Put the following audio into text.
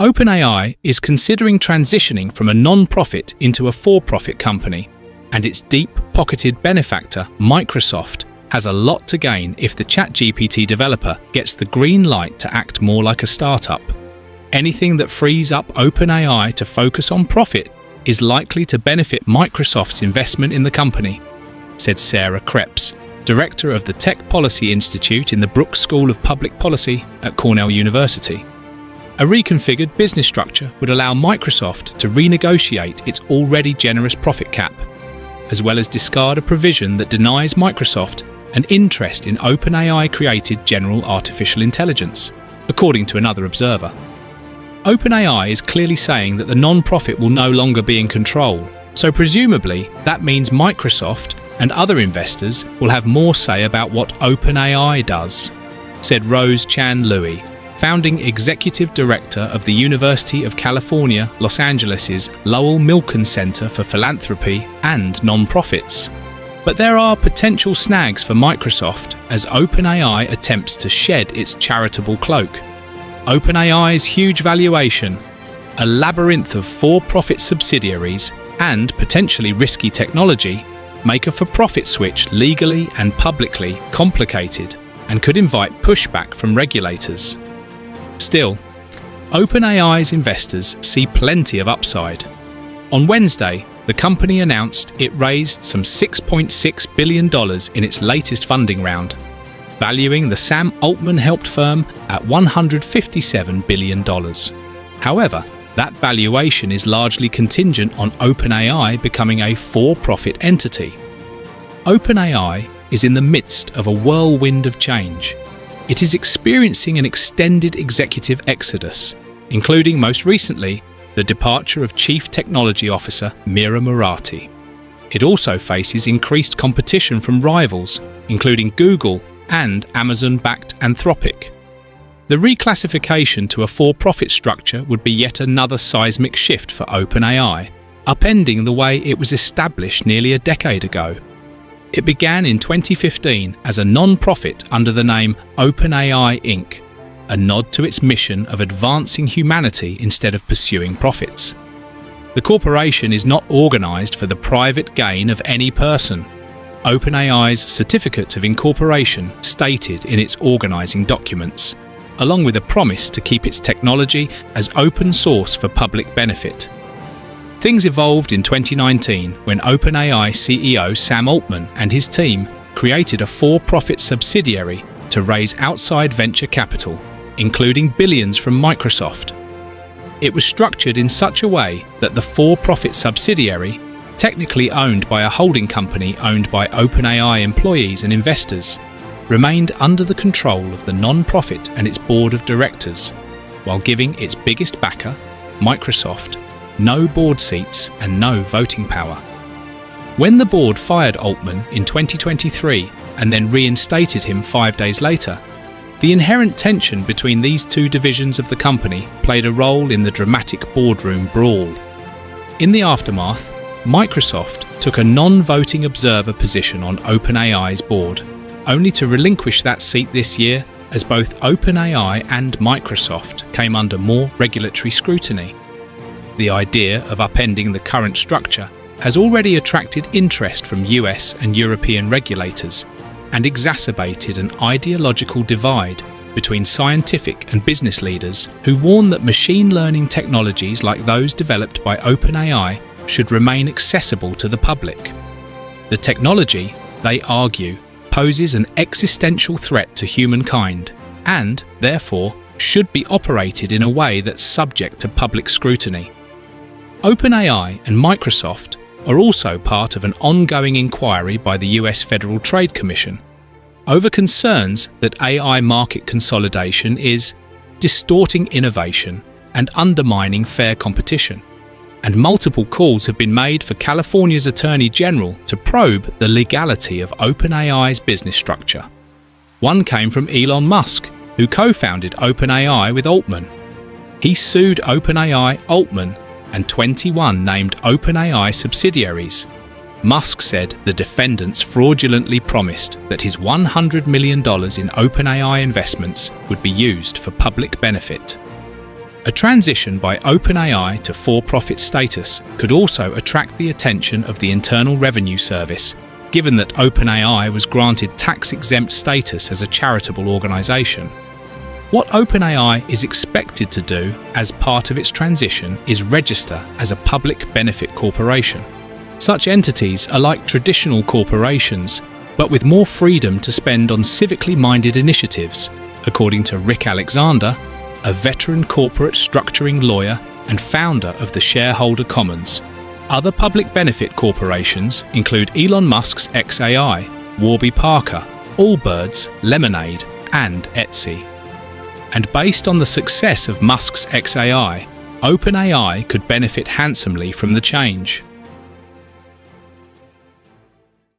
OpenAI is considering transitioning from a non-profit into a for-profit company, and its deep-pocketed benefactor, Microsoft, has a lot to gain if the ChatGPT developer gets the green light to act more like a startup. Anything that frees up OpenAI to focus on profit is likely to benefit Microsoft's investment in the company, said Sarah Krebs, director of the Tech Policy Institute in the Brooks School of Public Policy at Cornell University. A reconfigured business structure would allow Microsoft to renegotiate its already generous profit cap, as well as discard a provision that denies Microsoft an interest in OpenAI-created general artificial intelligence, according to another observer. OpenAI is clearly saying that the non-profit will no longer be in control, so presumably that means Microsoft and other investors will have more say about what OpenAI does, said Rose Chan Louie, founding executive director of the University of California, Los Angeles' Lowell Milken Center for Philanthropy and Nonprofits. But there are potential snags for Microsoft as OpenAI attempts to shed its charitable cloak. OpenAI's huge valuation, a labyrinth of for-profit subsidiaries, and potentially risky technology make a for-profit switch legally and publicly complicated and could invite pushback from regulators. Still, OpenAI's investors see plenty of upside. On Wednesday, the company announced it raised some $6.6 billion in its latest funding round, valuing the Sam Altman-helped firm at $157 billion. However, that valuation is largely contingent on OpenAI becoming a for-profit entity. OpenAI is in the midst of a whirlwind of change. It is experiencing an extended executive exodus, including most recently the departure of Chief Technology Officer Mira Murati. It also faces increased competition from rivals, including Google and Amazon-backed Anthropic. The reclassification to a for-profit structure would be yet another seismic shift for OpenAI, upending the way it was established nearly a decade ago. It began in 2015 as a non-profit under the name OpenAI Inc., a nod to its mission of advancing humanity instead of pursuing profits. The corporation is not organized for the private gain of any person. OpenAI's certificate of incorporation stated in its organizing documents, along with a promise to keep its technology as open source for public benefit. Things evolved in 2019 when OpenAI CEO Sam Altman and his team created a for-profit subsidiary to raise outside venture capital, including billions from Microsoft. It was structured in such a way that the for-profit subsidiary, technically owned by a holding company owned by OpenAI employees and investors, remained under the control of the non-profit and its board of directors, while giving its biggest backer, Microsoft, no board seats and no voting power. When the board fired Altman in 2023 and then reinstated him 5 days later, the inherent tension between these two divisions of the company played a role in the dramatic boardroom brawl. In the aftermath, Microsoft took a non-voting observer position on OpenAI's board, only to relinquish that seat this year as both OpenAI and Microsoft came under more regulatory scrutiny. The idea of upending the current structure has already attracted interest from US and European regulators and exacerbated an ideological divide between scientific and business leaders who warn that machine learning technologies like those developed by OpenAI should remain accessible to the public. The technology, they argue, poses an existential threat to humankind and, therefore, should be operated in a way that's subject to public scrutiny. OpenAI and Microsoft are also part of an ongoing inquiry by the US Federal Trade Commission over concerns that AI market consolidation is distorting innovation and undermining fair competition. And multiple calls have been made for California's Attorney General to probe the legality of OpenAI's business structure. One came from Elon Musk, who co-founded OpenAI with Altman. He sued OpenAI, Altman, and 21 named OpenAI subsidiaries. Musk said the defendants fraudulently promised that his $100 million in OpenAI investments would be used for public benefit. A transition by OpenAI to for-profit status could also attract the attention of the Internal Revenue Service, given that OpenAI was granted tax-exempt status as a charitable organisation. What OpenAI is expected to do as part of its transition is register as a public benefit corporation. Such entities are like traditional corporations, but with more freedom to spend on civically minded initiatives, according to Rick Alexander, a veteran corporate structuring lawyer and founder of the Shareholder Commons. Other public benefit corporations include Elon Musk's xAI, Warby Parker, Allbirds, Lemonade, and Etsy. And based on the success of Musk's xAI, OpenAI could benefit handsomely from the change.